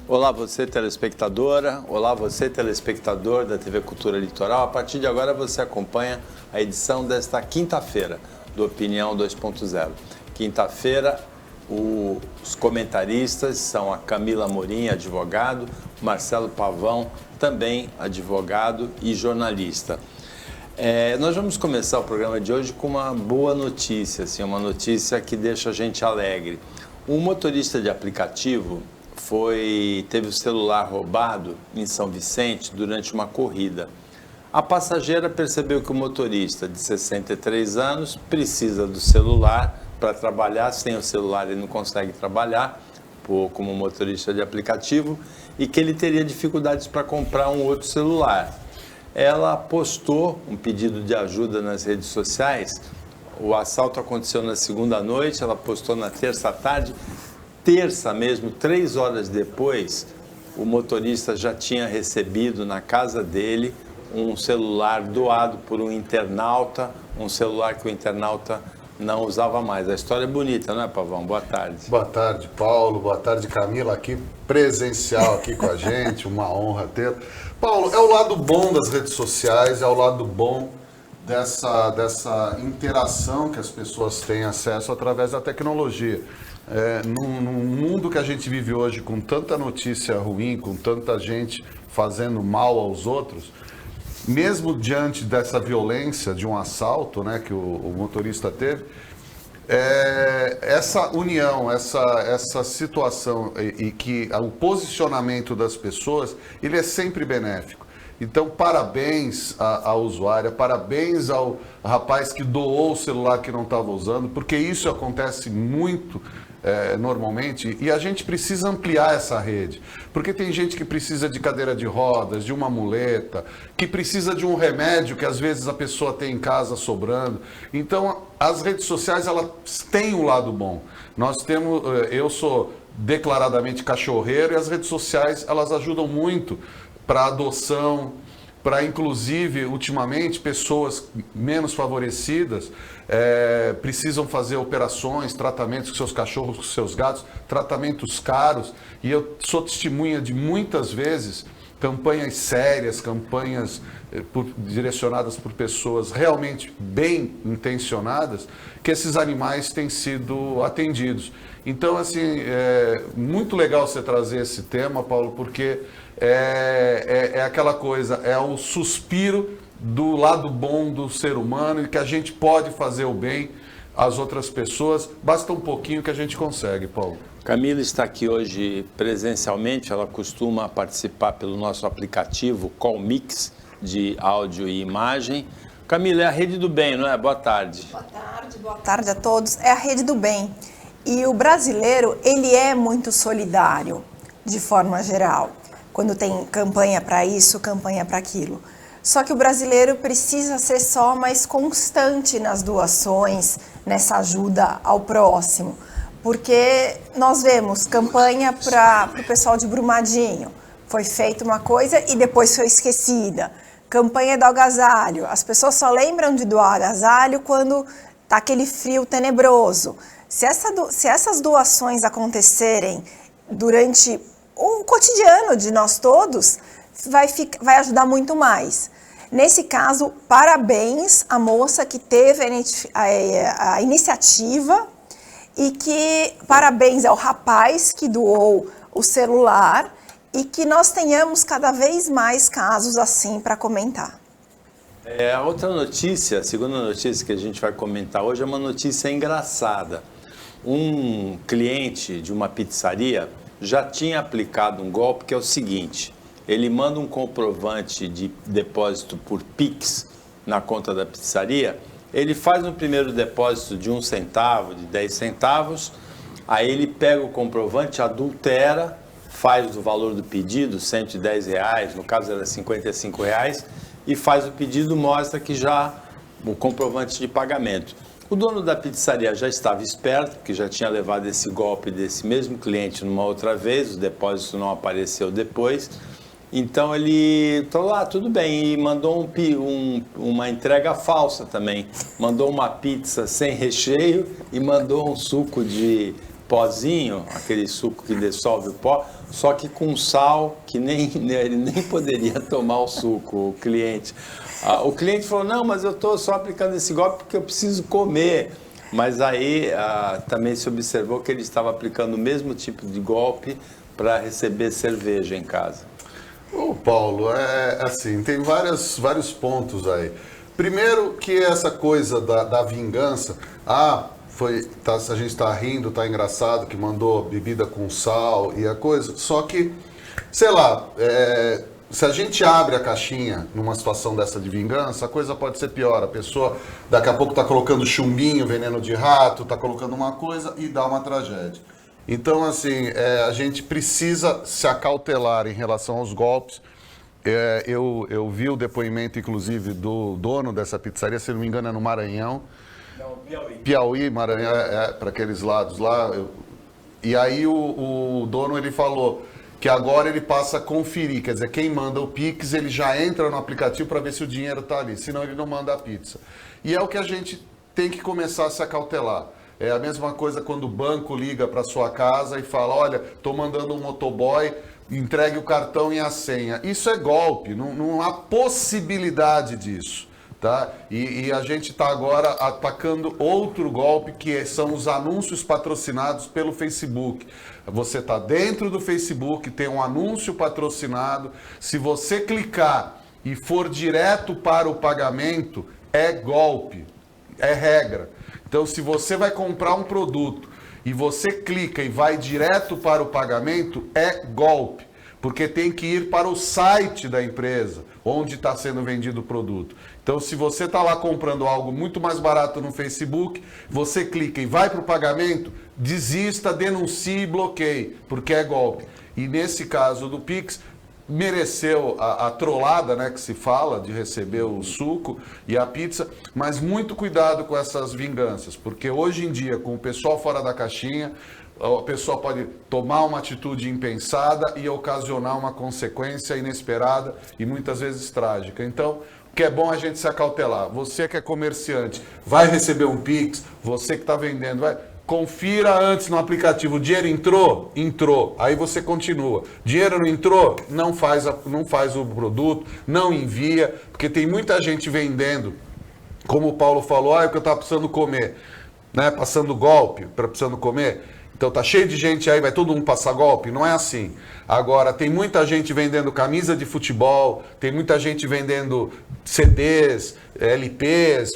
Olá você telespectadora, olá você telespectador da TV Cultura Litoral. A partir de agora você acompanha a edição desta quinta-feira do Opinião 2.0. Quinta-feira, os comentaristas são a Camila Amorim, advogado, Marcelo Pavão, também advogado e jornalista. Nós vamos começar o programa de hoje com uma boa notícia, assim, uma notícia que deixa a gente alegre. Um motorista de aplicativo teve o celular roubado em São Vicente durante uma corrida. A passageira percebeu que o motorista de 63 anos precisa do celular para trabalhar. Sem o celular ele não consegue trabalhar como motorista de aplicativo e que ele teria dificuldades para comprar um outro celular. Ela postou um pedido de ajuda nas redes sociais. O assalto aconteceu na segunda noite, ela postou na terça à tarde. Terça mesmo, 3 horas depois, o motorista já tinha recebido na casa dele um celular doado por um internauta, um celular que o internauta não usava mais. A história é bonita, não é, Pavão? Boa tarde. Boa tarde, Paulo. Boa tarde, Camila, aqui presencial aqui com a gente, uma honra ter. Paulo, é o lado bom das redes sociais, é o lado bom dessa interação que as pessoas têm acesso através da tecnologia. Num mundo que a gente vive hoje com tanta notícia ruim, com tanta gente fazendo mal aos outros, mesmo diante dessa violência de um assalto, né, que o motorista teve, essa união, essa situação e que o posicionamento das pessoas, ele é sempre benéfico. Então, parabéns à usuária, parabéns ao rapaz que doou o celular que não estava usando, porque isso acontece muito normalmente, e a gente precisa ampliar essa rede, porque tem gente que precisa de cadeira de rodas, de uma muleta, que precisa de um remédio que às vezes a pessoa tem em casa sobrando. Então, as redes sociais, elas têm um lado bom. Eu sou declaradamente cachorreiro, e as redes sociais, elas ajudam muito para adoção, para inclusive, ultimamente, pessoas menos favorecidas precisam fazer operações, tratamentos com seus cachorros, com seus gatos, tratamentos caros. E eu sou testemunha de muitas vezes campanhas sérias, campanhas direcionadas por pessoas realmente bem intencionadas, que esses animais têm sido atendidos. Então, assim, é muito legal você trazer esse tema, Paulo, porque é aquela coisa, é o suspiro do lado bom do ser humano e que a gente pode fazer o bem às outras pessoas. Basta um pouquinho que a gente consegue, Paulo. Camila está aqui hoje presencialmente, ela costuma participar pelo nosso aplicativo Call Mix de áudio e imagem. Camila, é a Rede do Bem, não é? Boa tarde. Boa tarde a todos. É a Rede do Bem. E o brasileiro, ele é muito solidário, de forma geral. Quando tem campanha para isso, campanha para aquilo. Só que o brasileiro precisa ser só mais constante nas doações, nessa ajuda ao próximo. Porque nós vemos campanha para o pessoal de Brumadinho. Foi feita uma coisa e depois foi esquecida. Campanha do agasalho. As pessoas só lembram de doar agasalho quando está aquele frio tenebroso. Se essas doações acontecerem durante o cotidiano de nós todos, vai ajudar muito mais. Nesse caso, parabéns à moça que teve a iniciativa e que parabéns ao rapaz que doou o celular e que nós tenhamos cada vez mais casos assim para comentar. A outra notícia, a segunda notícia que a gente vai comentar hoje é uma notícia engraçada. Um cliente de uma pizzaria já tinha aplicado um golpe que é o seguinte: ele manda um comprovante de depósito por Pix na conta da pizzaria, ele faz um primeiro depósito de 1 centavo, de 10 centavos, aí ele pega o comprovante, adultera, faz o valor do pedido, R$110, no caso era R$55, e faz o pedido, mostra que já o comprovante de pagamento. O dono da pizzaria já estava esperto, porque já tinha levado esse golpe desse mesmo cliente numa outra vez, o depósito não apareceu depois. Então ele falou, tudo bem, e mandou uma entrega falsa também. Mandou uma pizza sem recheio e mandou um suco de pozinho, aquele suco que dissolve o pó, só que com sal, que ele nem poderia tomar o suco, o cliente. O cliente falou, não, mas eu estou só aplicando esse golpe porque eu preciso comer. Mas aí também se observou que ele estava aplicando o mesmo tipo de golpe para receber cerveja em casa. Ô, Paulo, assim, tem vários pontos aí. Primeiro que essa coisa da vingança, a gente está rindo, tá engraçado que mandou bebida com sal e a coisa, só que, sei lá, se a gente abre a caixinha numa situação dessa de vingança, a coisa pode ser pior. A pessoa daqui a pouco está colocando chumbinho, veneno de rato, está colocando uma coisa e dá uma tragédia. Então, assim, a gente precisa se acautelar em relação aos golpes. Eu vi o depoimento, inclusive, do dono dessa pizzaria, se não me engano é no Maranhão. Não, Piauí. Piauí, Maranhão, para aqueles lados lá. E aí o dono, ele falou que agora ele passa a conferir, quer dizer, quem manda o Pix, ele já entra no aplicativo para ver se o dinheiro está ali, senão ele não manda a pizza. E é o que a gente tem que começar a se acautelar. É a mesma coisa quando o banco liga para sua casa e fala, olha, estou mandando um motoboy, entregue o cartão e a senha. Isso é golpe, não há possibilidade disso. Tá? E a gente está agora atacando outro golpe, que são os anúncios patrocinados pelo Facebook. Você está dentro do Facebook, tem um anúncio patrocinado, se você clicar e for direto para o pagamento, é golpe, é regra. Então, se você vai comprar um produto e você clica e vai direto para o pagamento, é golpe. Porque tem que ir para o site da empresa, onde está sendo vendido o produto. Então, se você está lá comprando algo muito mais barato no Facebook, você clica e vai para o pagamento, desista, denuncie e bloqueie, porque é golpe. E nesse caso do Pix, mereceu a trollada, né, que se fala, de receber o suco e a pizza, mas muito cuidado com essas vinganças, porque hoje em dia, com o pessoal fora da caixinha, a pessoa pode tomar uma atitude impensada e ocasionar uma consequência inesperada e muitas vezes trágica. Então, o que é bom a gente se acautelar. Você que é comerciante, vai receber um Pix, você que está vendendo, confira antes no aplicativo. O dinheiro entrou? Entrou. Aí você continua. Dinheiro não entrou? Não faz o produto, não envia, porque tem muita gente vendendo, como o Paulo falou, é o que eu estava precisando comer, né? Passando golpe, precisando comer. Então tá cheio de gente aí, vai todo mundo passar golpe? Não é assim. Agora, tem muita gente vendendo camisa de futebol, tem muita gente vendendo CDs, LPs,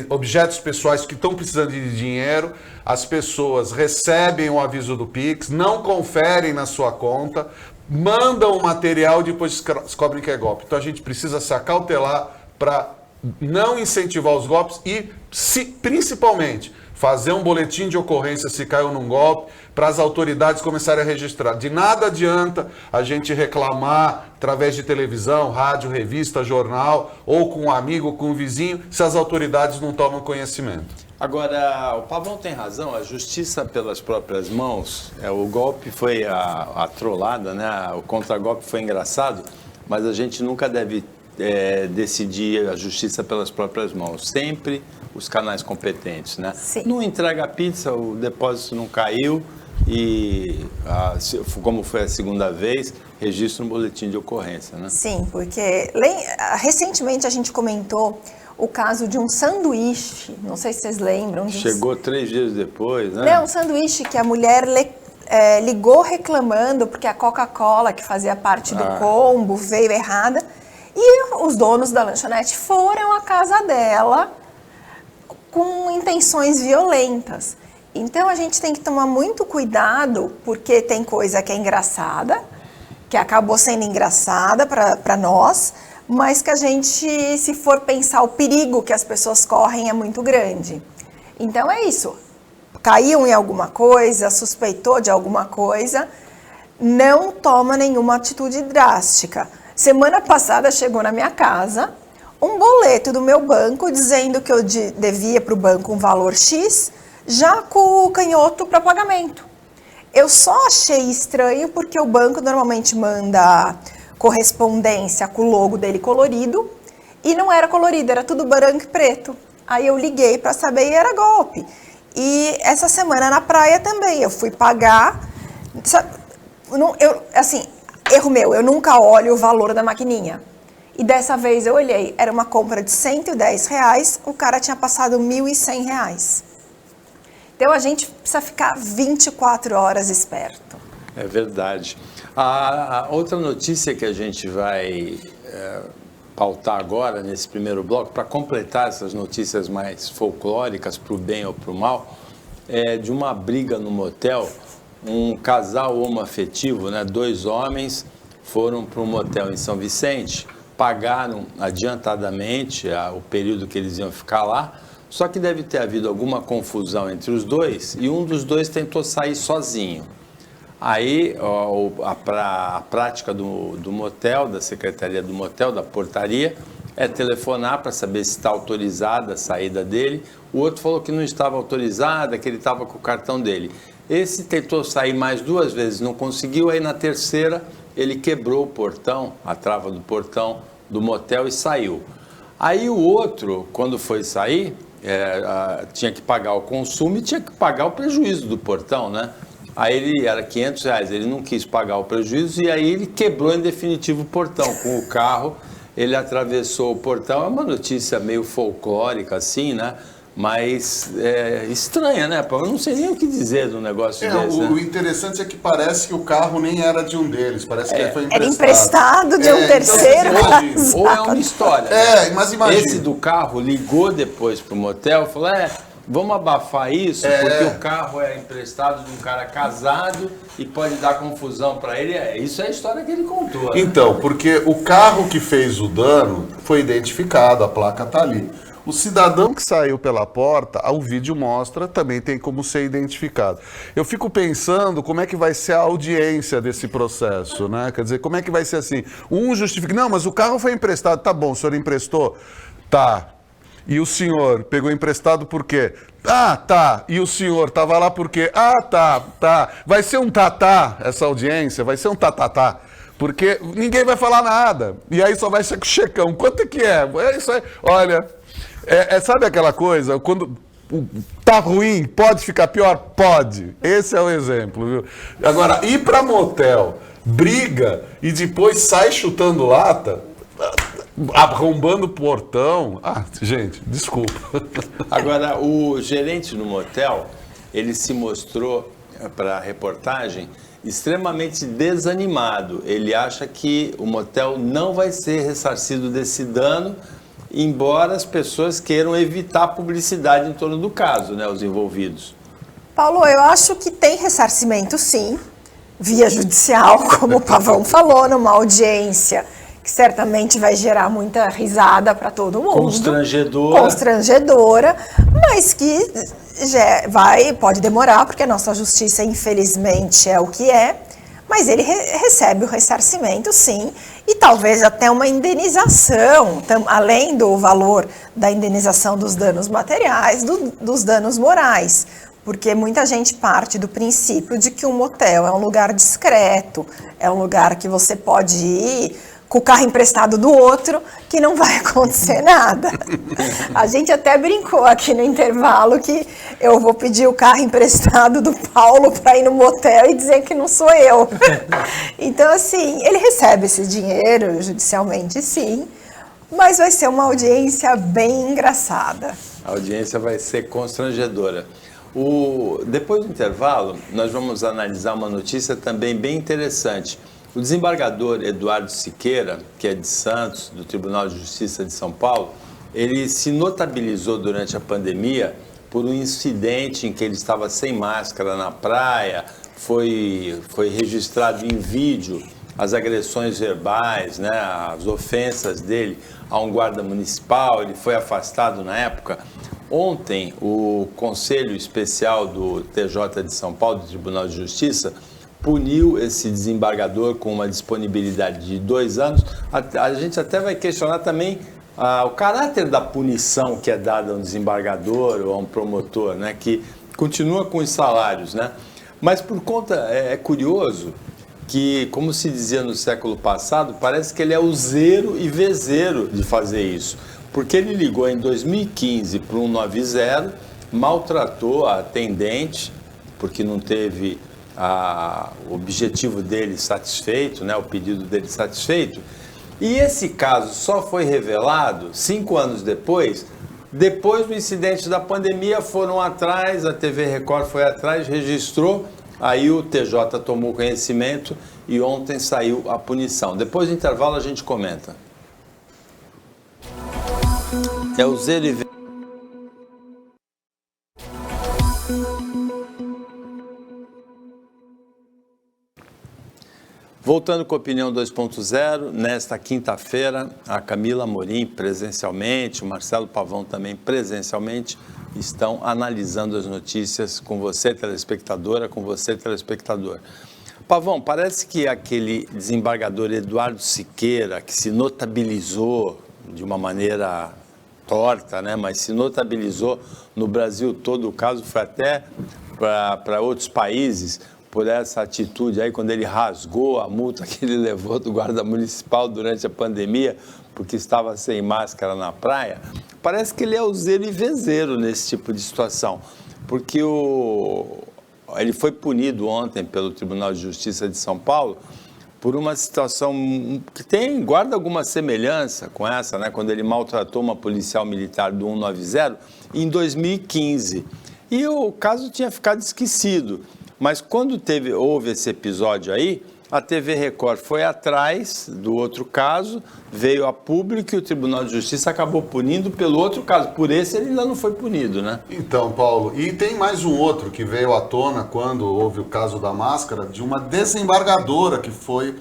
objetos pessoais que estão precisando de dinheiro. As pessoas recebem o aviso do Pix, não conferem na sua conta, mandam o material e depois descobrem que é golpe. Então a gente precisa se acautelar para não incentivar os golpes e, principalmente, fazer um boletim de ocorrência se caiu num golpe, para as autoridades começarem a registrar. De nada adianta a gente reclamar através de televisão, rádio, revista, jornal, ou com um amigo, ou com um vizinho, se as autoridades não tomam conhecimento. Agora, o Pavão tem razão, a justiça pelas próprias mãos, o golpe foi a trollada, né? O contragolpe foi engraçado, mas a gente nunca deve decidir a justiça pelas próprias mãos. Sempre os canais competentes, né? Sim. Não entrega a pizza, o depósito não caiu e, como foi a segunda vez, registra um boletim de ocorrência, né? Sim, porque recentemente a gente comentou o caso de um sanduíche, não sei se vocês lembram. Chegou 3 dias depois, né? Não, um sanduíche que a mulher ligou reclamando porque a Coca-Cola, que fazia parte do combo, veio errada. E os donos da lanchonete foram à casa dela com intenções violentas. Então a gente tem que tomar muito cuidado, porque tem coisa que é engraçada, que acabou sendo engraçada para nós, mas que a gente, se for pensar o perigo que as pessoas correm, é muito grande. Então é isso. Caiu em alguma coisa, suspeitou de alguma coisa, não toma nenhuma atitude drástica. Semana passada chegou na minha casa um boleto do meu banco dizendo que eu devia para o banco um valor X, já com o canhoto para pagamento. Eu só achei estranho porque o banco normalmente manda correspondência com o logo dele colorido e não era colorido, era tudo branco e preto. Aí eu liguei para saber e era golpe. E essa semana na praia também, eu fui pagar, erro meu, eu nunca olho o valor da maquininha. E dessa vez eu olhei, era uma compra de R$110, o cara tinha passado R$1.100. Então a gente precisa ficar 24 horas esperto. É verdade. A outra notícia que a gente vai pautar agora, nesse primeiro bloco, para completar essas notícias mais folclóricas, para o bem ou para o mal, é de uma briga no motel. Um casal homoafetivo, né, 2 homens, foram para um motel em São Vicente, pagaram adiantadamente o período que eles iam ficar lá, só que deve ter havido alguma confusão entre os dois e um dos dois tentou sair sozinho. Aí a prática do motel, da secretaria do motel, da portaria, é telefonar para saber se está autorizada a saída dele. O outro falou que não estava autorizada, que ele estava com o cartão dele. Esse tentou sair mais 2 vezes, não conseguiu, aí na terceira ele quebrou o portão, a trava do portão do motel e saiu. Aí o outro, quando foi sair, tinha que pagar o consumo e tinha que pagar o prejuízo do portão, né? Aí ele era R$500, ele não quis pagar o prejuízo e aí ele quebrou em definitivo o portão. Com o carro, ele atravessou o portão. É uma notícia meio folclórica assim, né? Mas estranha, né? Eu não sei nem o que dizer do negócio desse. O interessante é que parece que o carro nem era de um deles, parece que ele foi emprestado. Era emprestado de um terceiro. Ou é uma história. Mas imagina. Esse do carro ligou depois pro motel e falou, vamos abafar isso, porque o carro é emprestado de um cara casado e pode dar confusão para ele. Isso é a história que ele contou. Né? Então, porque o carro que fez o dano foi identificado, a placa está ali. O cidadão que saiu pela porta, o vídeo mostra, também tem como ser identificado. Eu fico pensando como é que vai ser a audiência desse processo, né? Quer dizer, como é que vai ser assim? Um justifica, não, mas o carro foi emprestado, tá bom, o senhor emprestou? Tá. E o senhor pegou emprestado por quê? Ah, tá. E o senhor estava lá por quê? Ah, tá. Vai ser um tatá essa audiência, vai ser um tatatá. Porque ninguém vai falar nada. E aí só vai ser com checão. Quanto é que é? É isso aí. Olha, sabe aquela coisa? Quando tá ruim, pode ficar pior? Pode. Esse é o exemplo, viu? Agora, ir para motel, briga e depois sai chutando lata, arrombando o portão. Gente, desculpa. Agora, o gerente no motel, ele se mostrou para a reportagem extremamente desanimado. Ele acha que o motel não vai ser ressarcido desse dano, embora as pessoas queiram evitar publicidade em torno do caso, né, os envolvidos. Paulo, eu acho que tem ressarcimento, sim, via judicial, como o Pavão falou, numa audiência que certamente vai gerar muita risada para todo mundo. Constrangedora, mas que pode demorar, porque a nossa justiça, infelizmente, é o que é, mas ele recebe o ressarcimento, sim, e talvez até uma indenização, além do valor da indenização dos danos materiais, dos danos morais, porque muita gente parte do princípio de que um motel é um lugar discreto, é um lugar que você pode ir com o carro emprestado do outro, que não vai acontecer nada. A gente até brincou aqui no intervalo que eu vou pedir o carro emprestado do Paulo para ir no motel e dizer que não sou eu. Então, assim, ele recebe esse dinheiro, judicialmente sim, mas vai ser uma audiência bem engraçada. A audiência vai ser constrangedora. Depois do intervalo, nós vamos analisar uma notícia também bem interessante. O desembargador Eduardo Siqueira, que é de Santos, do Tribunal de Justiça de São Paulo, ele se notabilizou durante a pandemia por um incidente em que ele estava sem máscara na praia, foi registrado em vídeo as agressões verbais, né, as ofensas dele a um guarda municipal, ele foi afastado na época. Ontem, o Conselho Especial do TJ de São Paulo, do Tribunal de Justiça, puniu esse desembargador com uma disponibilidade de 2 anos. A gente até vai questionar também o caráter da punição que é dada a um desembargador ou a um promotor, né, que continua com os salários, né? Mas por conta, é curioso que, como se dizia no século passado, parece que ele é useiro e vezeiro de fazer isso. Porque ele ligou em 2015 para o 190, maltratou a atendente, porque não teve o objetivo dele satisfeito, né, o pedido dele satisfeito. E esse caso só foi revelado 5 anos depois do incidente da pandemia. Foram atrás, a TV Record foi atrás, registrou, aí o TJ tomou conhecimento e ontem saiu a punição. Depois do intervalo a gente comenta. É o zero e Voltando com a Opinião 2.0, nesta quinta-feira, a Camila Amorim presencialmente, o Marcelo Pavão também presencialmente, estão analisando as notícias com você, telespectadora, com você, telespectador. Pavão, parece que aquele desembargador Eduardo Siqueira, que se notabilizou de uma maneira torta, né, mas se notabilizou no Brasil todo, o caso foi até para outros países, por essa atitude aí, quando ele rasgou a multa que ele levou do guarda municipal durante a pandemia, porque estava sem máscara na praia. Parece que ele é useiro e vezeiro nesse tipo de situação, porque ele foi punido ontem pelo Tribunal de Justiça de São Paulo por uma situação que guarda alguma semelhança com essa, né, quando ele maltratou uma policial militar do 190 em 2015. E o caso tinha ficado esquecido. Mas quando houve esse episódio aí, a TV Record foi atrás do outro caso, veio a público e o Tribunal de Justiça acabou punindo pelo outro caso. Por esse ele ainda não foi punido, né? Então, Paulo, e tem mais um outro que veio à tona quando houve o caso da máscara, de uma desembargadora que foi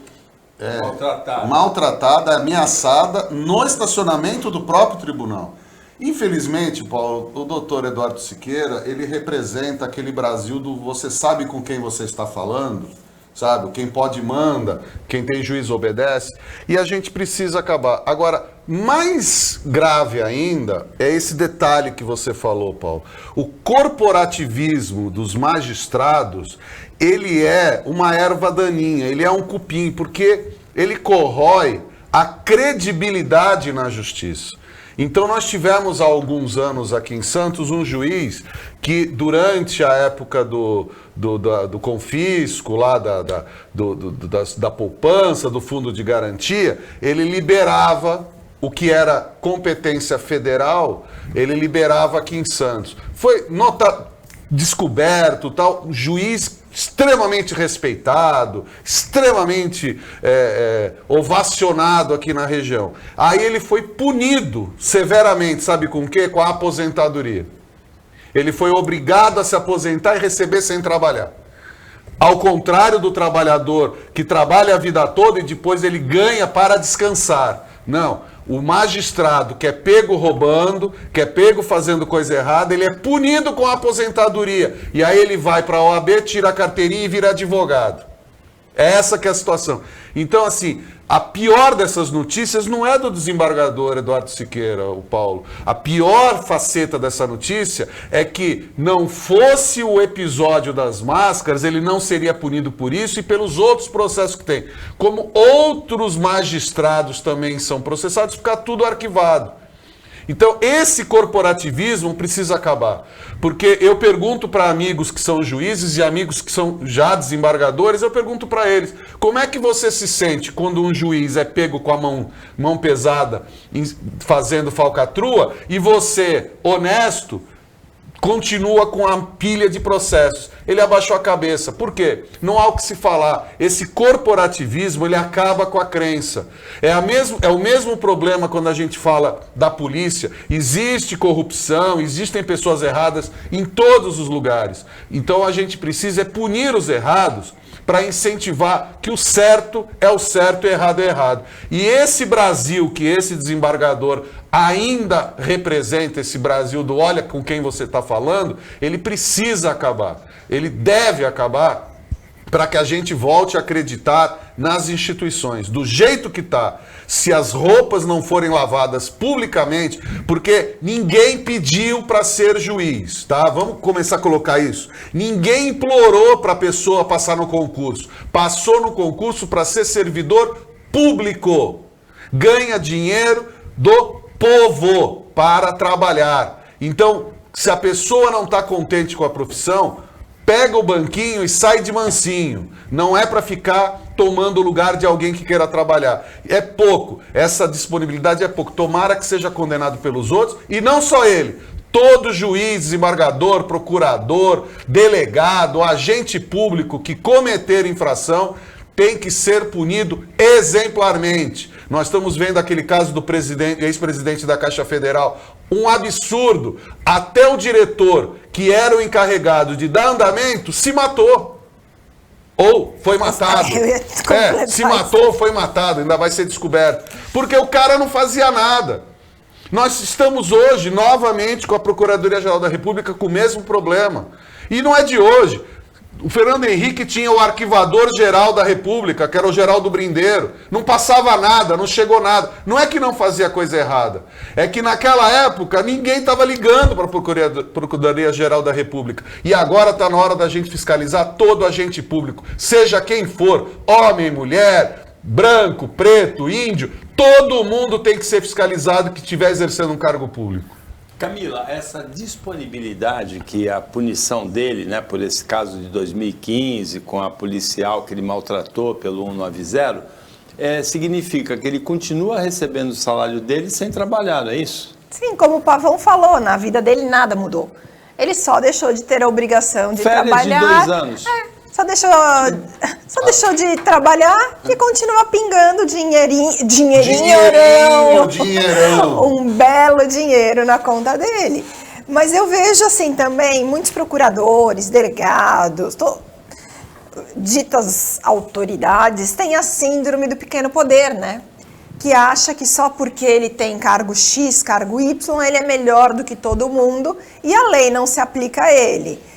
maltratada, ameaçada no estacionamento do próprio tribunal. Infelizmente, Paulo, o doutor Eduardo Siqueira, ele representa aquele Brasil do você sabe com quem você está falando, sabe? Quem pode manda, quem tem juiz obedece, e a gente precisa acabar. Agora, mais grave ainda é esse detalhe que você falou, Paulo. O corporativismo dos magistrados, ele é uma erva daninha, ele é um cupim, porque ele corrói a credibilidade na justiça. Então nós tivemos há alguns anos aqui em Santos um juiz que durante a época do confisco, lá da poupança, do fundo de garantia, ele liberava o que era competência federal, ele liberava aqui em Santos. Foi descoberto, tal, juiz extremamente respeitado, extremamente ovacionado aqui na região. Aí ele foi punido severamente, sabe com o quê? Com a aposentadoria. Ele foi obrigado a se aposentar e receber sem trabalhar. Ao contrário do trabalhador que trabalha a vida toda e depois ele ganha para descansar. Não, o magistrado que é pego roubando, que é pego fazendo coisa errada, ele é punido com a aposentadoria. E aí ele vai para a OAB, tira a carteirinha e vira advogado. É essa que é a situação. Então, assim, a pior dessas notícias não é do desembargador Eduardo Siqueira, o Paulo. A pior faceta dessa notícia é que não fosse o episódio das máscaras, ele não seria punido por isso e pelos outros processos que tem. Como outros magistrados também são processados, fica tudo arquivado. Então, esse corporativismo precisa acabar. Porque eu pergunto para amigos que são juízes e amigos que são já desembargadores, eu pergunto para eles, como é que você se sente quando um juiz é pego com a mão pesada fazendo falcatrua e você, honesto, continua com a pilha de processos? Ele abaixou a cabeça. Por quê? Não há o que se falar. Esse corporativismo, ele acaba com a crença. É o mesmo problema quando a gente fala da polícia. Existe corrupção, existem pessoas erradas em todos os lugares. Então a gente precisa punir os errados para incentivar que o certo é o certo e o errado é errado. E esse Brasil que esse desembargador ainda representa, esse Brasil do olha com quem você está falando, ele precisa acabar. Ele deve acabar para que a gente volte a acreditar nas instituições, do jeito que está. Se as roupas não forem lavadas publicamente, porque ninguém pediu para ser juiz, tá? Vamos começar a colocar isso. Ninguém implorou para a pessoa passar no concurso. Passou no concurso para ser servidor público. Ganha dinheiro do povo para trabalhar. Então, Se a pessoa não está contente com a profissão, pega o banquinho e sai de mansinho. Não é para ficar tomando o lugar de alguém que queira trabalhar. É pouco. Essa disponibilidade é pouco. Tomara que seja condenado pelos outros, e não só ele. Todo juiz, desembargador, procurador, delegado, agente público que cometer infração tem que ser punido exemplarmente. Nós estamos vendo aquele caso do ex-presidente da Caixa Federal, um absurdo. Até o diretor, que era o encarregado de dar andamento, se matou. Ou foi matado. Se matou ou foi matado, ainda vai ser descoberto. Porque o cara não fazia nada. Nós estamos hoje, novamente, com a Procuradoria-Geral da República com o mesmo problema. E não é de hoje. O Fernando Henrique tinha o arquivador-geral da República, que era o Geraldo Brindeiro. Não passava nada, não chegou nada. Não é que não fazia coisa errada. É que naquela época ninguém estava ligando para a Procuradoria-Geral da República. E agora está na hora da gente fiscalizar todo agente público, seja quem for, homem, mulher, branco, preto, índio, todo mundo tem que ser fiscalizado que estiver exercendo um cargo público. Camila, essa disponibilidade que a punição dele, né, por esse caso de 2015, com a policial que ele maltratou pelo 190, significa que ele continua recebendo o salário dele sem trabalhar, não é isso? Sim, como o Pavão falou, na vida dele nada mudou. Ele só deixou de ter a obrigação de trabalhar. Férias de 2 anos. Só deixou de trabalhar e continua pingando dinheirinho, um belo dinheiro na conta dele. Mas eu vejo assim também, muitos procuradores, delegados, ditas autoridades têm a síndrome do pequeno poder, né? Que acha que só porque ele tem cargo X, cargo Y, ele é melhor do que todo mundo e a lei não se aplica a ele.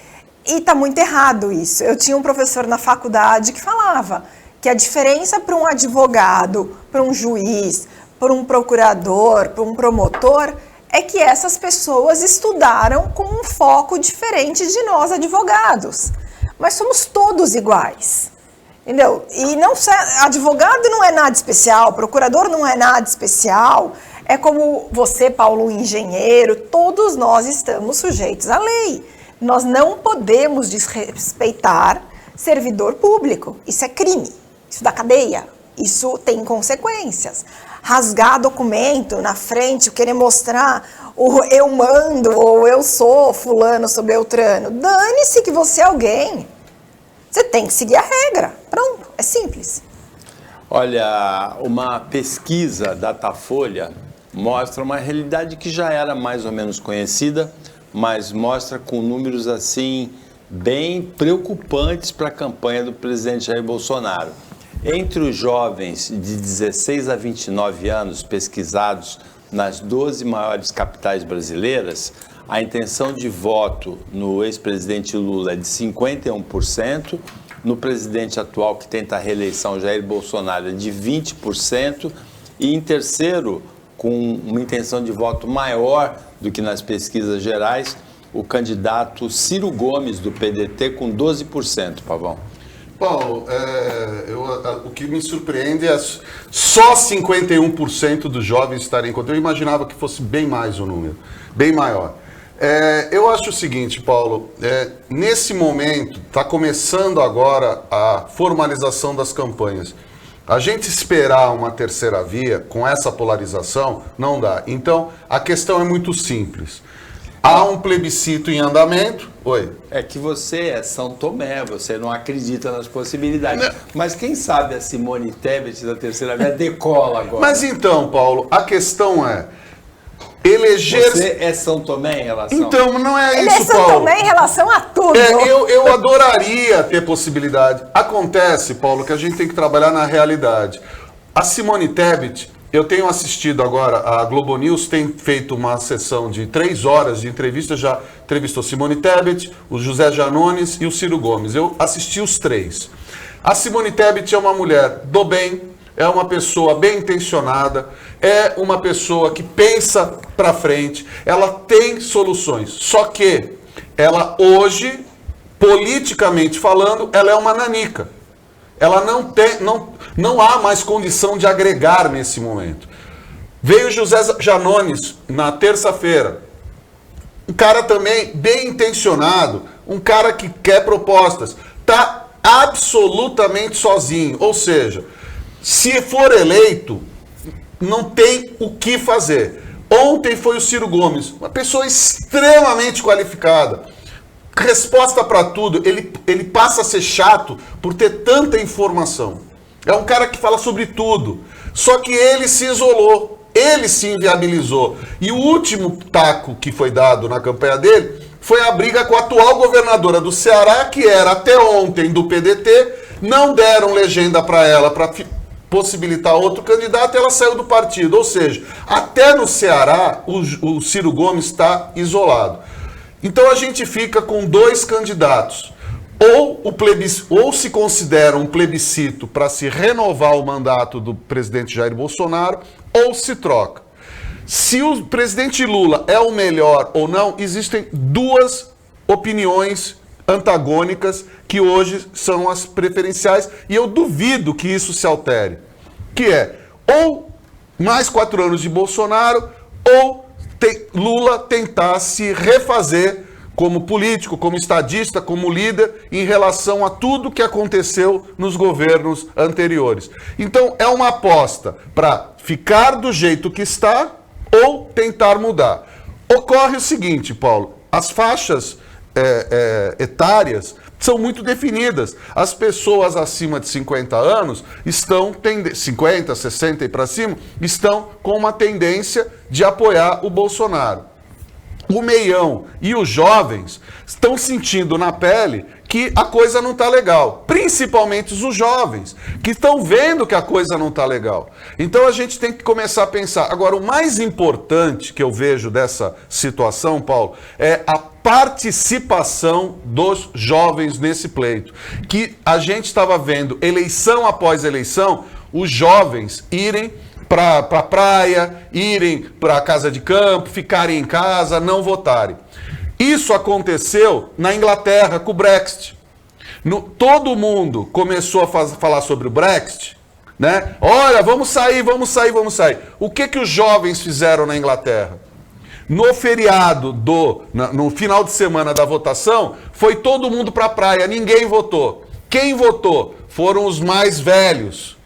E está muito errado isso. Eu tinha um professor na faculdade que falava que a diferença para um advogado, para um juiz, para um procurador, para um promotor, é que essas pessoas estudaram com um foco diferente de nós advogados. Mas somos todos iguais, entendeu? E advogado não é nada especial, procurador não é nada especial. É como você, Paulo, engenheiro, todos nós estamos sujeitos à lei. Nós não podemos desrespeitar servidor público. Isso é crime, isso dá cadeia, isso tem consequências. Rasgar documento na frente, querer mostrar o eu mando ou eu sou fulano, sou beltrano. Dane-se que você é alguém. Você tem que seguir a regra. Pronto, é simples. Olha, uma pesquisa Datafolha mostra uma realidade que já era mais ou menos conhecida, mas mostra com números assim bem preocupantes para a campanha do presidente Jair Bolsonaro. Entre os jovens de 16 a 29 anos pesquisados nas 12 maiores capitais brasileiras, a intenção de voto no ex-presidente Lula é de 51%, no presidente atual que tenta a reeleição, Jair Bolsonaro, é de 20%, e em terceiro, com uma intenção de voto maior do que nas pesquisas gerais, o candidato Ciro Gomes, do PDT, com 12%, Pavão. Paulo, o que me surpreende é só 51% dos jovens estarem contra. Eu imaginava que fosse bem mais o número, bem maior. Eu acho o seguinte, Paulo, nesse momento, está começando agora a formalização das campanhas. A gente esperar uma terceira via com essa polarização não dá. Então, a questão é muito simples. Há um plebiscito em andamento. Oi. É que você é São Tomé, você não acredita nas possibilidades. Não. Mas quem sabe a Simone Tebet da terceira via decola agora. Mas então, Paulo, a questão é eleger... Você é São Tomé em relação... Então, não é Ele isso, Paulo. Ele é São Tomé em relação a tudo. Eu adoraria ter possibilidade. Acontece, Paulo, que a gente tem que trabalhar na realidade. A Simone Tebet, eu tenho assistido agora, a Globo News tem feito uma sessão de 3 horas de entrevista, já entrevistou Simone Tebet, o José Janones e o Ciro Gomes. Eu assisti os 3. A Simone Tebet é uma mulher do bem, é uma pessoa bem intencionada, é uma pessoa que pensa para frente, ela tem soluções. Só que ela hoje, politicamente falando, ela é uma nanica. Ela não há mais condição de agregar nesse momento. Veio José Janones na terça-feira, um cara também bem intencionado, um cara que quer propostas, está absolutamente sozinho. Ou seja, se for eleito, não tem o que fazer. Ontem foi o Ciro Gomes, uma pessoa extremamente qualificada. Resposta para tudo, ele passa a ser chato por ter tanta informação. É um cara que fala sobre tudo. Só que ele se isolou, ele se inviabilizou. E o último taco que foi dado na campanha dele foi a briga com a atual governadora do Ceará, que era até ontem do PDT, não deram legenda para ela para possibilitar outro candidato, ela saiu do partido. Ou seja, até no Ceará o Ciro Gomes está isolado. Então a gente fica com dois candidatos. Ou se considera um plebiscito para se renovar o mandato do presidente Jair Bolsonaro, ou se troca. Se o presidente Lula é o melhor ou não, existem duas opiniões antagônicas que hoje são as preferenciais, e eu duvido que isso se altere, que é ou mais 4 anos de Bolsonaro, ou Lula tentar se refazer como político, como estadista, como líder, em relação a tudo que aconteceu nos governos anteriores. Então, é uma aposta para ficar do jeito que está ou tentar mudar. Ocorre o seguinte, Paulo, as faixas etárias são muito definidas. As pessoas acima de 50 anos estão, 50, 60 e para cima, estão com uma tendência de apoiar o Bolsonaro. O meião e os jovens estão sentindo na pele que a coisa não está legal. Principalmente os jovens, que estão vendo que a coisa não está legal. Então a gente tem que começar a pensar. Agora, o mais importante que eu vejo dessa situação, Paulo, é a participação dos jovens nesse pleito. Que a gente estava vendo, eleição após eleição, os jovens irem para a praia, irem para a casa de campo, ficarem em casa, não votarem. Isso aconteceu na Inglaterra com o Brexit. Todo mundo começou a falar sobre o Brexit, né? Olha, vamos sair, vamos sair, vamos sair. O que os jovens fizeram na Inglaterra? No feriado, no final de semana da votação, foi todo mundo para a praia, ninguém votou. Quem votou? Foram os mais velhos.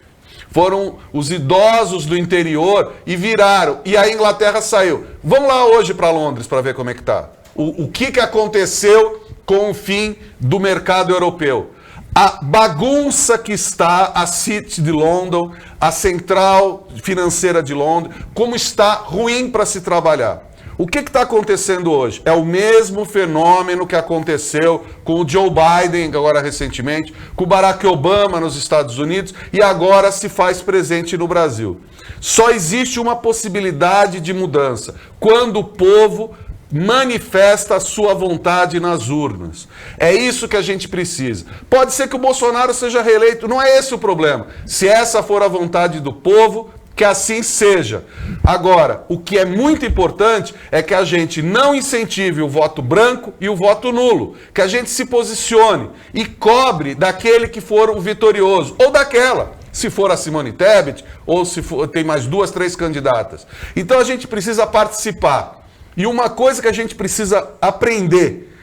Foram os idosos do interior e viraram. E a Inglaterra saiu. Vamos lá hoje para Londres para ver como é que está. O que aconteceu com o fim do mercado europeu? A bagunça que está a City de London, a Central Financeira de Londres, como está ruim para se trabalhar. O que está acontecendo hoje? É o mesmo fenômeno que aconteceu com o Joe Biden, agora recentemente, com o Barack Obama nos Estados Unidos, e agora se faz presente no Brasil. Só existe uma possibilidade de mudança, quando o povo manifesta a sua vontade nas urnas. É isso que a gente precisa. Pode ser que o Bolsonaro seja reeleito, não é esse o problema. Se essa for a vontade do povo, que assim seja. Agora, o que é muito importante é que a gente não incentive o voto branco e o voto nulo. Que a gente se posicione e cobre daquele que for o vitorioso, ou daquela, se for a Simone Tebet, ou se for, tem mais 2, 3 candidatas. Então a gente precisa participar. E uma coisa que a gente precisa aprender: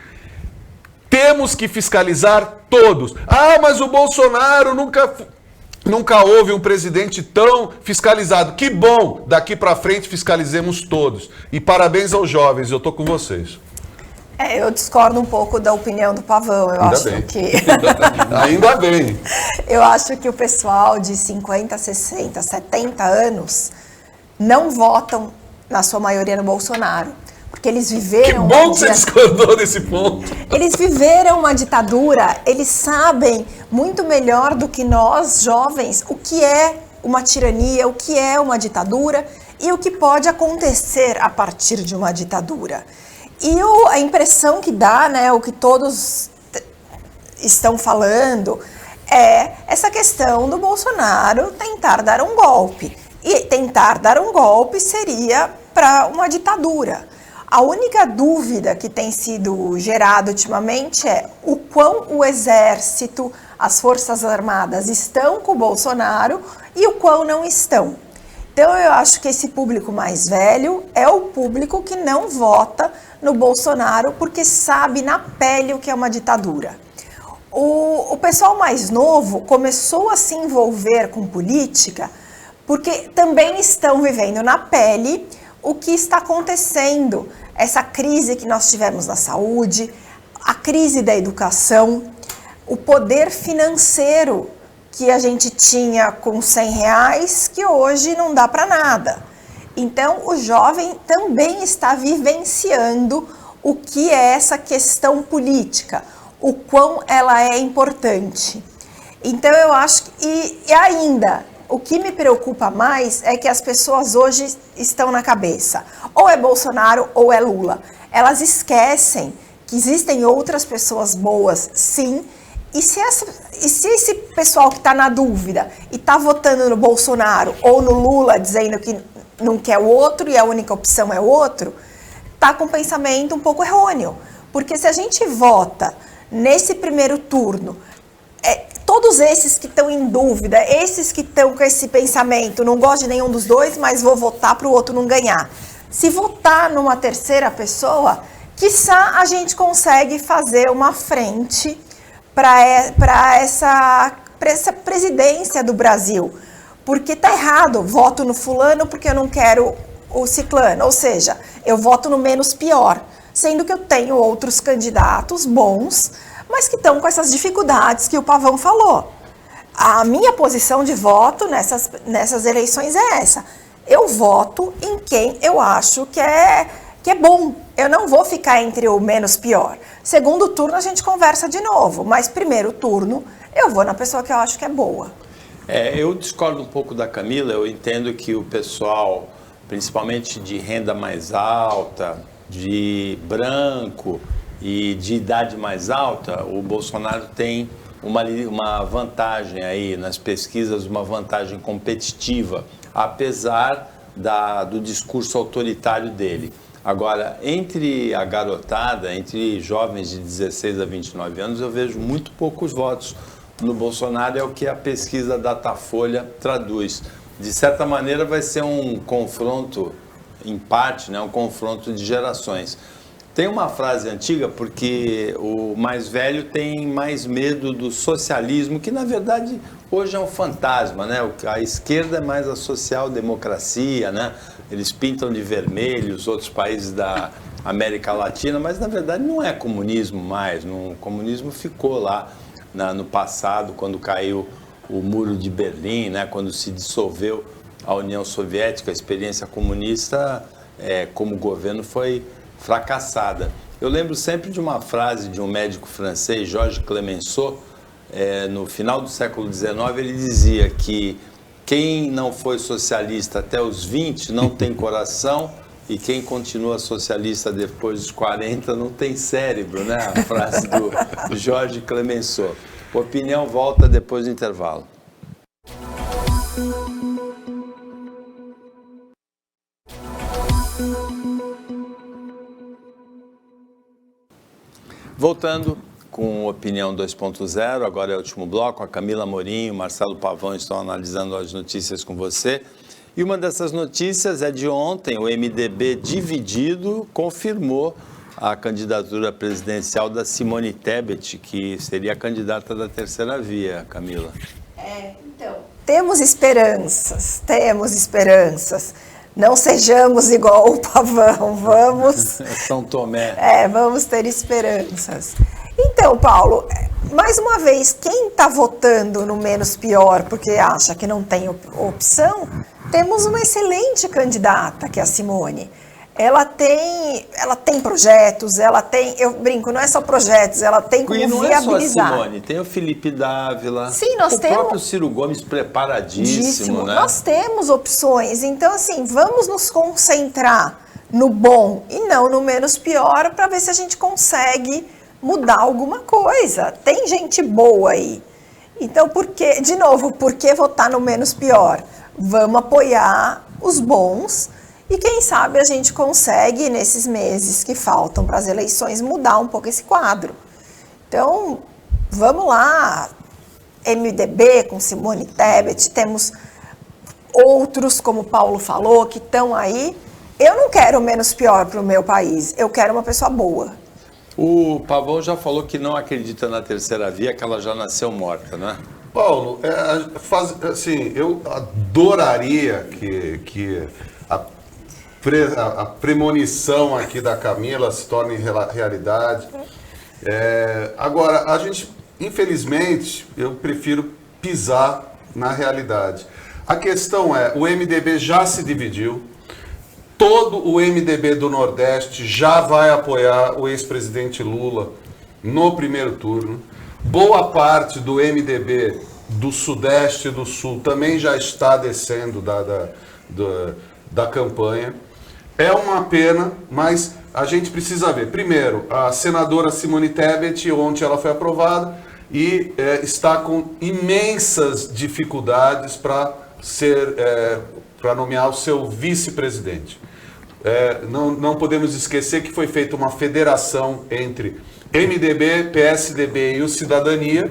temos que fiscalizar todos. Ah, mas o Bolsonaro nunca houve um presidente tão fiscalizado. Que bom, daqui para frente fiscalizemos todos. E parabéns aos jovens, eu tô com vocês. Eu discordo um pouco da opinião do Pavão. Eu acho que Ainda bem. Eu acho que o pessoal de 50, 60, 70 anos não votam, na sua maioria, no Bolsonaro. Porque eles viveram... Que bom que você discordou desse ponto. Eles viveram uma ditadura, eles sabem muito melhor do que nós, jovens, o que é uma tirania, o que é uma ditadura e o que pode acontecer a partir de uma ditadura. E a impressão que dá, né, o que todos estão falando, é essa questão do Bolsonaro tentar dar um golpe. E tentar dar um golpe seria para uma ditadura. A única dúvida que tem sido gerada ultimamente é o quão o Exército, as Forças Armadas estão com o Bolsonaro e o quão não estão. Então eu acho que esse público mais velho é o público que não vota no Bolsonaro porque sabe na pele o que é uma ditadura. O pessoal mais novo começou a se envolver com política porque também estão vivendo na pele o que está acontecendo, essa crise que nós tivemos na saúde, a crise da educação, o poder financeiro que a gente tinha com R$100, que hoje não dá para nada. Então, o jovem também está vivenciando o que é essa questão política, o quão ela é importante. Então, eu acho que, e ainda, o que me preocupa mais é que as pessoas hoje estão na cabeça, ou é Bolsonaro ou é Lula. Elas esquecem que existem outras pessoas boas, sim. E se esse pessoal que está na dúvida e está votando no Bolsonaro ou no Lula, dizendo que não quer o outro e a única opção é o outro, está com um pensamento um pouco errôneo. Porque se a gente vota nesse primeiro turno, todos esses que estão em dúvida, esses que estão com esse pensamento, não gosto de nenhum dos dois, mas vou votar para o outro não ganhar. Se votar numa terceira pessoa, quiçá a gente consegue fazer uma frente para essa presidência do Brasil, porque tá errado, voto no fulano porque eu não quero o ciclano, ou seja, eu voto no menos pior, sendo que eu tenho outros candidatos bons, mas que estão com essas dificuldades que o Pavão falou. A minha posição de voto nessas eleições é essa, eu voto em quem eu acho que é bom. Eu não vou ficar entre o menos pior. Segundo turno a gente conversa de novo, mas primeiro turno eu vou na pessoa que eu acho que é boa. Eu discordo um pouco da Camila, eu entendo que o pessoal, principalmente de renda mais alta, de branco e de idade mais alta, o Bolsonaro tem uma vantagem aí nas pesquisas, uma vantagem competitiva, apesar do discurso autoritário dele. Agora, entre a garotada, entre jovens de 16 a 29 anos, eu vejo muito poucos votos no Bolsonaro, é o que a pesquisa Datafolha traduz. De certa maneira, vai ser um confronto, em parte, né, um confronto de gerações. Tem uma frase antiga, porque o mais velho tem mais medo do socialismo, que na verdade hoje é um fantasma, né? A esquerda é mais a social-democracia, né? Eles pintam de vermelho os outros países da América Latina, mas na verdade não é comunismo mais. O comunismo ficou lá no passado, quando caiu o Muro de Berlim, né? Quando se dissolveu a União Soviética, a experiência comunista como governo foi fracassada. Eu lembro sempre de uma frase de um médico francês, Georges Clemenceau, no final do século XIX, ele dizia que quem não foi socialista até os 20 não tem coração e quem continua socialista depois dos 40 não tem cérebro, né? A frase do Georges Clemenceau. A opinião volta depois do intervalo. Voltando com Opinião 2.0, agora é o último bloco, a Camila Amorim e o Marcelo Pavão estão analisando as notícias com você. E uma dessas notícias é de ontem, o MDB dividido confirmou a candidatura presidencial da Simone Tebet, que seria a candidata da terceira via, Camila. Então, temos esperanças. Não sejamos igual o Pavão, vamos... São Tomé. Vamos ter esperanças. Então, Paulo, mais uma vez, quem está votando no menos pior porque acha que não tem opção, temos uma excelente candidata, que é a Simone. Ela tem projetos, eu brinco, não é só projetos, ela tem como viabilizar. E não é só a Simone, tem o Felipe Dávila, sim, o próprio Ciro Gomes preparadíssimo, né? Nós temos opções, então assim, vamos nos concentrar no bom e não no menos pior para ver se a gente consegue mudar alguma coisa. Tem gente boa aí. Então, por que votar no menos pior? Vamos apoiar os bons. E quem sabe a gente consegue, nesses meses que faltam para as eleições, mudar um pouco esse quadro. Então, vamos lá, MDB com Simone Tebet, temos outros, como o Paulo falou, que estão aí. Eu não quero menos pior para o meu país, eu quero uma pessoa boa. O Pavão já falou que não acredita na terceira via, que ela já nasceu morta, né? Paulo, assim, eu adoraria que a premonição aqui da Camila se torne realidade. Agora, a gente, infelizmente, eu prefiro pisar na realidade. A questão é, o MDB já se dividiu, todo o MDB do Nordeste já vai apoiar o ex-presidente Lula no primeiro turno. Boa parte do MDB do Sudeste e do Sul também já está descendo da campanha. É uma pena, mas a gente precisa ver. Primeiro, a senadora Simone Tebet, ontem ela foi aprovada e está com imensas dificuldades para nomear o seu vice-presidente. Não podemos esquecer que foi feita uma federação entre MDB, PSDB e o Cidadania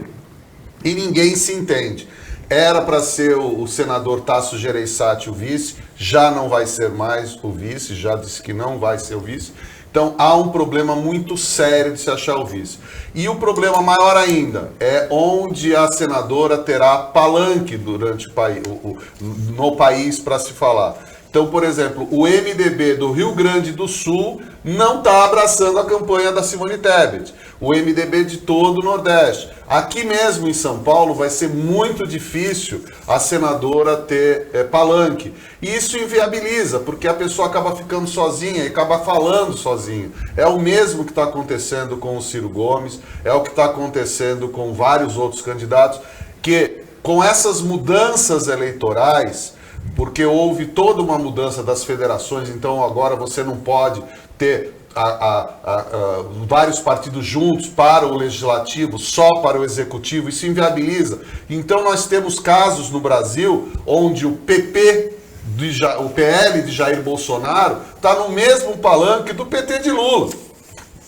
e ninguém se entende. Era para ser o senador Tasso Gereissati o vice, já não vai ser mais o vice, já disse que não vai ser o vice. Então há um problema muito sério de se achar o vice. E o problema maior ainda é onde a senadora terá palanque no país para se falar. Então, por exemplo, o MDB do Rio Grande do Sul não está abraçando a campanha da Simone Tebet. O MDB de todo o Nordeste. Aqui mesmo em São Paulo vai ser muito difícil a senadora ter palanque. E isso inviabiliza, porque a pessoa acaba ficando sozinha e acaba falando sozinho. É o mesmo que está acontecendo com o Ciro Gomes, é o que está acontecendo com vários outros candidatos, que com essas mudanças eleitorais, porque houve toda uma mudança das federações, então agora você não pode ter vários partidos juntos para o legislativo, só para o executivo, isso inviabiliza. Então nós temos casos no Brasil onde o o PL de Jair Bolsonaro está no mesmo palanque do PT de Lula.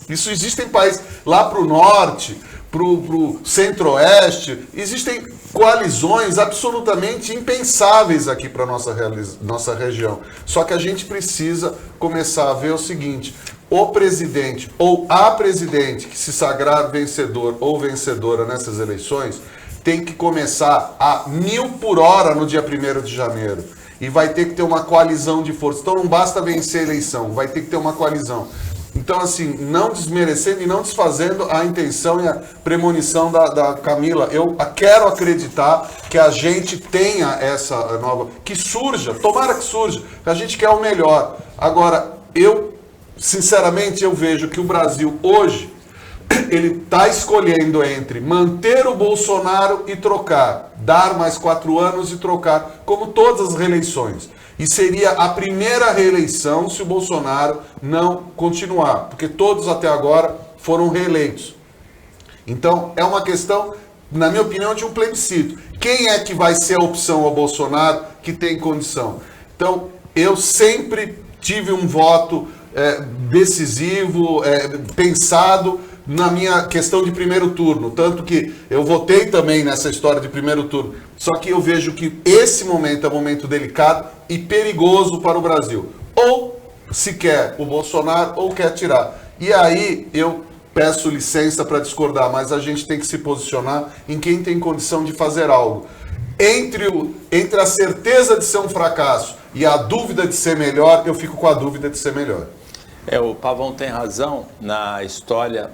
Isso existe em países lá para o norte, para o centro-oeste, existem coalizões absolutamente impensáveis aqui para a nossa região. Só que a gente precisa começar a ver o seguinte: o presidente ou a presidente que se sagrar vencedor ou vencedora nessas eleições tem que começar a 1000 por hora no dia 1º de janeiro. E vai ter que ter uma coalizão de forças. Então não basta vencer a eleição, vai ter que ter uma coalizão. Então, assim, não desmerecendo e não desfazendo a intenção e a premonição da Camila, eu quero acreditar que a gente tenha essa nova... Que surja, tomara que surja, que a gente quer o melhor. Agora, sinceramente, eu vejo que o Brasil hoje, ele está escolhendo entre manter o Bolsonaro e trocar, dar mais 4 anos e trocar, como todas as reeleições. E seria a primeira reeleição se o Bolsonaro não continuar, porque todos até agora foram reeleitos. Então, é uma questão, na minha opinião, de um plebiscito. Quem é que vai ser a opção ao Bolsonaro que tem condição? Então, eu sempre tive um voto decisivo, pensado na minha questão de primeiro turno, tanto que eu votei também nessa história de primeiro turno, só que eu vejo que esse momento é um momento delicado e perigoso para o Brasil. Ou se quer o Bolsonaro ou quer tirar. E aí eu peço licença para discordar, mas a gente tem que se posicionar em quem tem condição de fazer algo. Entre a certeza de ser um fracasso e a dúvida de ser melhor, eu fico com a dúvida de ser melhor. O Pavão tem razão. Na história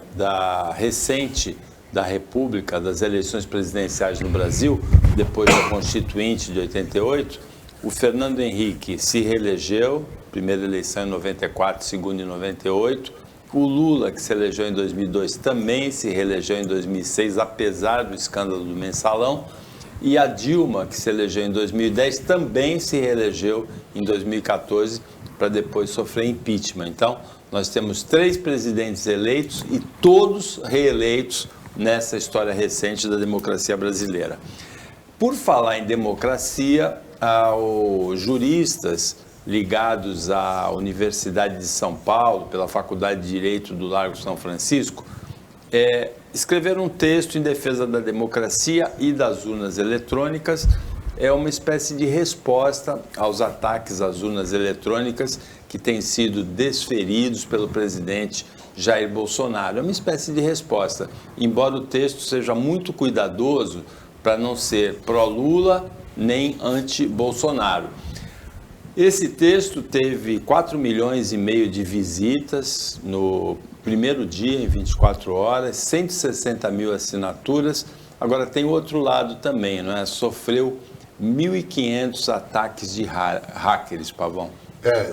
recente da República, das eleições presidenciais no Brasil, depois da Constituinte de 88, o Fernando Henrique se reelegeu, primeira eleição em 94, segunda em 98, o Lula, que se elegeu em 2002, também se reelegeu em 2006, apesar do escândalo do Mensalão, e a Dilma, que se elegeu em 2010, também se reelegeu em 2014, para depois sofrer impeachment. Então, nós temos 3 presidentes eleitos e todos reeleitos nessa história recente da democracia brasileira. Por falar em democracia, os juristas ligados à Universidade de São Paulo, pela Faculdade de Direito do Largo São Francisco, escreveram um texto em defesa da democracia e das urnas eletrônicas, é uma espécie de resposta aos ataques às urnas eletrônicas que têm sido desferidos pelo presidente Jair Bolsonaro. É uma espécie de resposta, embora o texto seja muito cuidadoso para não ser pró-Lula nem anti-Bolsonaro. Esse texto teve 4,5 milhões de visitas no primeiro dia, em 24 horas, 160 mil assinaturas. Agora tem outro lado também, não é? Sofreu 1.500 ataques de hackers, Pavão.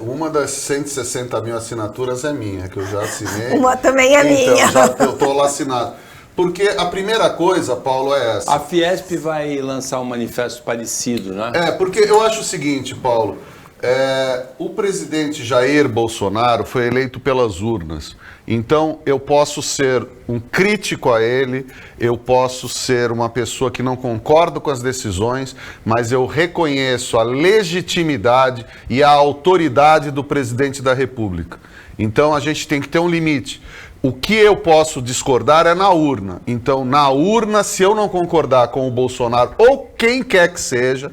Uma das 160 mil assinaturas é minha, que eu já assinei. Uma também é minha. Então, eu estou lá assinado. Porque a primeira coisa, Paulo, é essa. A Fiesp vai lançar um manifesto parecido, né? Porque eu acho o seguinte, Paulo. O presidente Jair Bolsonaro foi eleito pelas urnas. Então, eu posso ser um crítico a ele, eu posso ser uma pessoa que não concordo com as decisões, mas eu reconheço a legitimidade e a autoridade do presidente da República. Então, a gente tem que ter um limite. O que eu posso discordar é na urna. Então, na urna, se eu não concordar com o Bolsonaro ou quem quer que seja,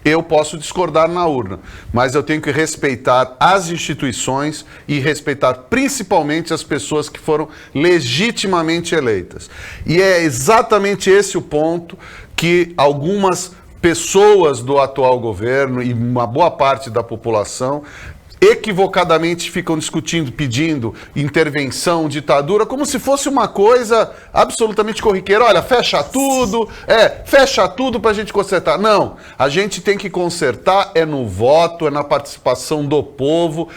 eu posso discordar na urna, mas eu tenho que respeitar as instituições e respeitar principalmente as pessoas que foram legitimamente eleitas. E é exatamente esse o ponto que algumas pessoas do atual governo e uma boa parte da população equivocadamente ficam discutindo, pedindo intervenção, ditadura, como se fosse uma coisa absolutamente corriqueira. Olha, fecha tudo para a gente consertar. Não, a gente tem que consertar no voto, na participação do povo,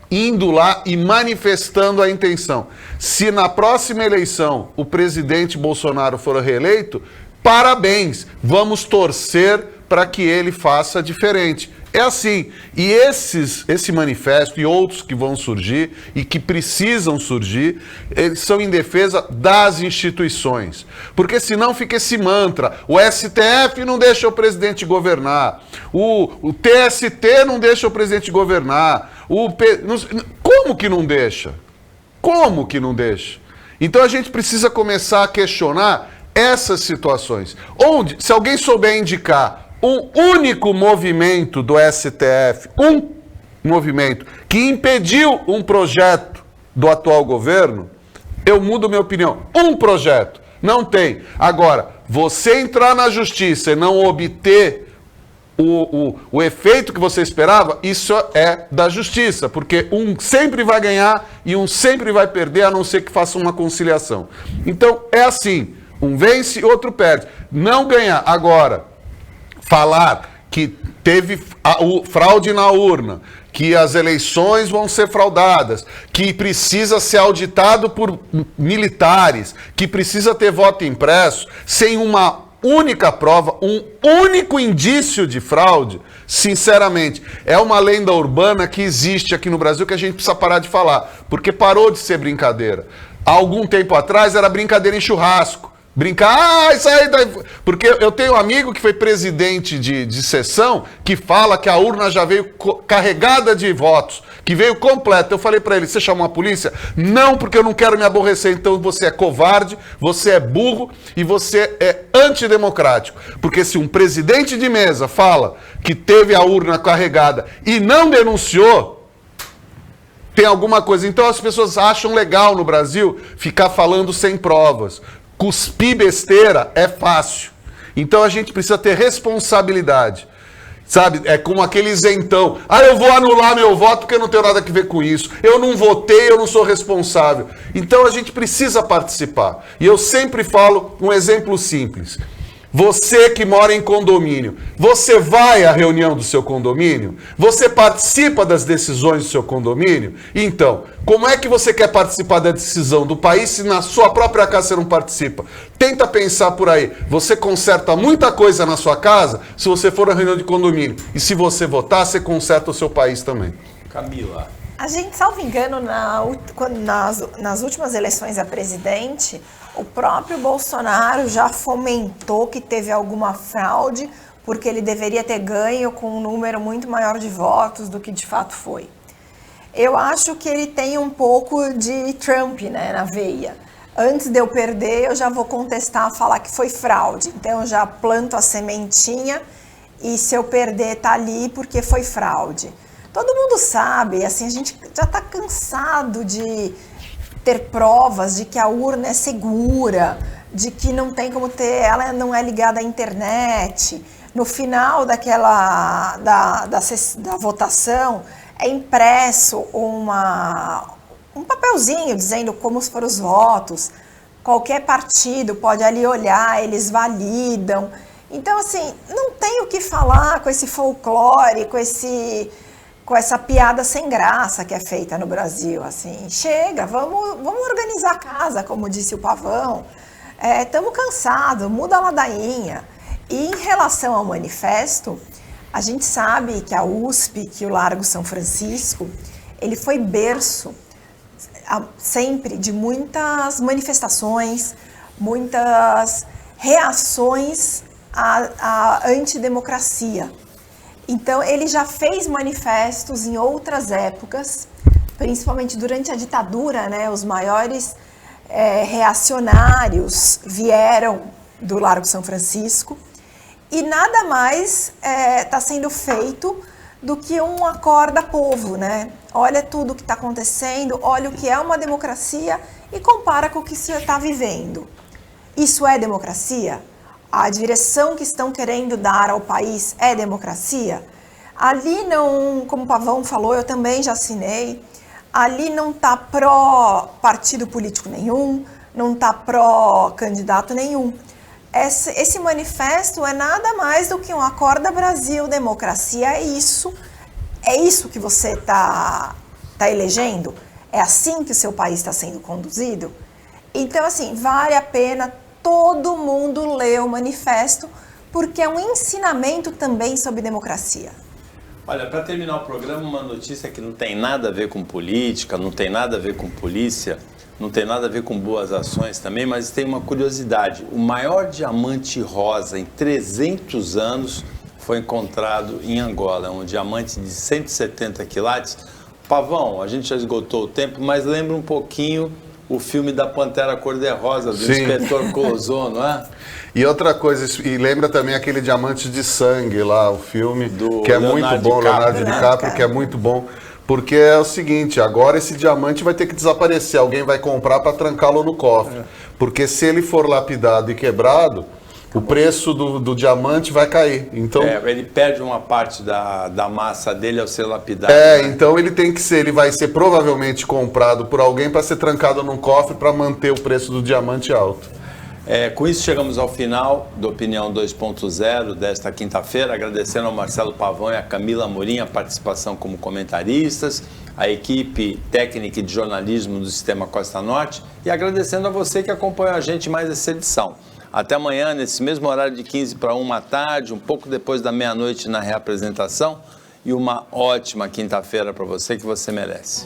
indo lá e manifestando a intenção. Se na próxima eleição o presidente Bolsonaro for reeleito, parabéns, vamos torcer para que ele faça diferente. É assim, e esse manifesto e outros que vão surgir e que precisam surgir, eles são em defesa das instituições. Porque senão fica esse mantra, o STF não deixa o presidente governar, o TST não deixa o presidente governar, como que não deixa? Como que não deixa? Então a gente precisa começar a questionar essas situações. Se alguém souber indicar um único movimento do STF, um movimento que impediu um projeto do atual governo, eu mudo minha opinião. Um projeto, não tem. Agora, você entrar na justiça e não obter o efeito que você esperava, isso é da justiça, porque um sempre vai ganhar e um sempre vai perder, a não ser que faça uma conciliação. Então, é assim, um vence, outro perde. Não ganhar. Agora, falar que teve fraude na urna, que as eleições vão ser fraudadas, que precisa ser auditado por militares, que precisa ter voto impresso, sem uma única prova, um único indício de fraude, sinceramente, é uma lenda urbana que existe aqui no Brasil que a gente precisa parar de falar, porque parou de ser brincadeira. Há algum tempo atrás era brincadeira em churrasco. Brincar, isso aí daí. Porque eu tenho um amigo que foi presidente de sessão que fala que a urna já veio carregada de votos, que veio completa. Eu falei para ele, você chamou a polícia? Não, porque eu não quero me aborrecer. Então você é covarde, você é burro e você é antidemocrático. Porque se um presidente de mesa fala que teve a urna carregada e não denunciou, tem alguma coisa. Então as pessoas acham legal no Brasil ficar falando sem provas. Cuspir besteira é fácil. Então a gente precisa ter responsabilidade. Sabe? É como aquele isentão. Eu vou anular meu voto porque eu não tenho nada a ver com isso. Eu não votei, eu não sou responsável. Então a gente precisa participar. E eu sempre falo um exemplo simples. Você que mora em condomínio, você vai à reunião do seu condomínio? Você participa das decisões do seu condomínio? Então, como é que você quer participar da decisão do país se na sua própria casa você não participa? Tenta pensar por aí. Você conserta muita coisa na sua casa se você for à reunião de condomínio. E se você votar, você conserta o seu país também. Camila. A gente, salvo engano, nas últimas eleições a presidente, o próprio Bolsonaro já fomentou que teve alguma fraude, porque ele deveria ter ganho com um número muito maior de votos do que de fato foi. Eu acho que ele tem um pouco de Trump, né, na veia. Antes de eu perder, eu já vou contestar, falar que foi fraude. Então eu já planto a sementinha e se eu perder tá ali porque foi fraude. Todo mundo sabe, assim, a gente já está cansado de ter provas de que a urna é segura, de que não tem como ter, ela não é ligada à internet. No final da votação é impresso um papelzinho dizendo como foram os votos. Qualquer partido pode ali olhar, eles validam. Então, assim, não tem o que falar com esse folclore, com essa piada sem graça que é feita no Brasil. Assim, chega, vamos organizar a casa, como disse o Pavão. Estamos cansados, muda a ladainha. E em relação ao manifesto, a gente sabe que a USP, que o Largo São Francisco, ele foi berço sempre de muitas manifestações, muitas reações à antidemocracia. Então, ele já fez manifestos em outras épocas, principalmente durante a ditadura, né? Os maiores reacionários vieram do Largo São Francisco e nada mais está sendo feito do que um acorda povo, né? Olha tudo o que está acontecendo, olha o que é uma democracia e compara com o que você está vivendo. Isso é democracia? A direção que estão querendo dar ao país é democracia? Ali não, como o Pavão falou, eu também já assinei, ali não está pró-partido político nenhum, não está pró-candidato nenhum. Esse manifesto é nada mais do que um Acorda Brasil, democracia, é isso que você está elegendo? É assim que o seu país está sendo conduzido? Então, assim, vale a pena todo mundo ler o manifesto, porque é um ensinamento também sobre democracia. Olha, para terminar o programa, uma notícia que não tem nada a ver com política, não tem nada a ver com polícia, não tem nada a ver com boas ações também, mas tem uma curiosidade. O maior diamante rosa em 300 anos foi encontrado em Angola, um diamante de 170 quilates. Pavão, a gente já esgotou o tempo, mas lembra um pouquinho o filme da Pantera Cor-de-Rosa, do Inspetor Clouseau, não é? E outra coisa, e lembra também aquele Diamante de Sangue lá, o filme, que é muito bom, Leonardo DiCaprio, que é muito bom. Porque é o seguinte, agora esse diamante vai ter que desaparecer, alguém vai comprar para trancá-lo no cofre. Porque se ele for lapidado e quebrado, o preço do diamante vai cair. Então, ele perde uma parte da massa dele ao ser lapidado. Então ele vai ser provavelmente comprado por alguém para ser trancado num cofre para manter o preço do diamante alto. Com isso chegamos ao final do Opinião 2.0 desta quinta-feira, agradecendo ao Marcelo Pavão e a Camila Amorim a participação como comentaristas, a equipe técnica e de jornalismo do Sistema Costa Norte e agradecendo a você que acompanhou a gente mais essa edição. Até amanhã, nesse mesmo horário de 15 para 1 da tarde, um pouco depois da meia-noite na reapresentação e uma ótima quinta-feira para você que você merece.